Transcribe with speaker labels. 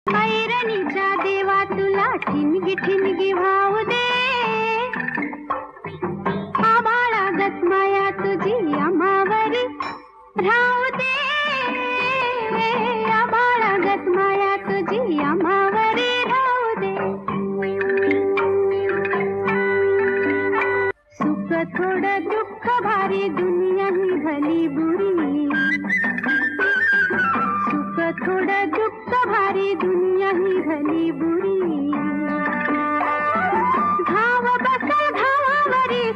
Speaker 1: ऐरणीच्या देवा तुला ठिणगी ठिणगी वाहू दे, आभाळागत माया तुझी आम्हावरी राहू दे, आभाळागत माया तुझी आम्हावरी राहू दे. सुख थोडं दुःख भारी दुनिया ही भली बुरी, सुख थोडं दुःख भारी दुनिया ही भली बुरी. घाव बसल घावावरी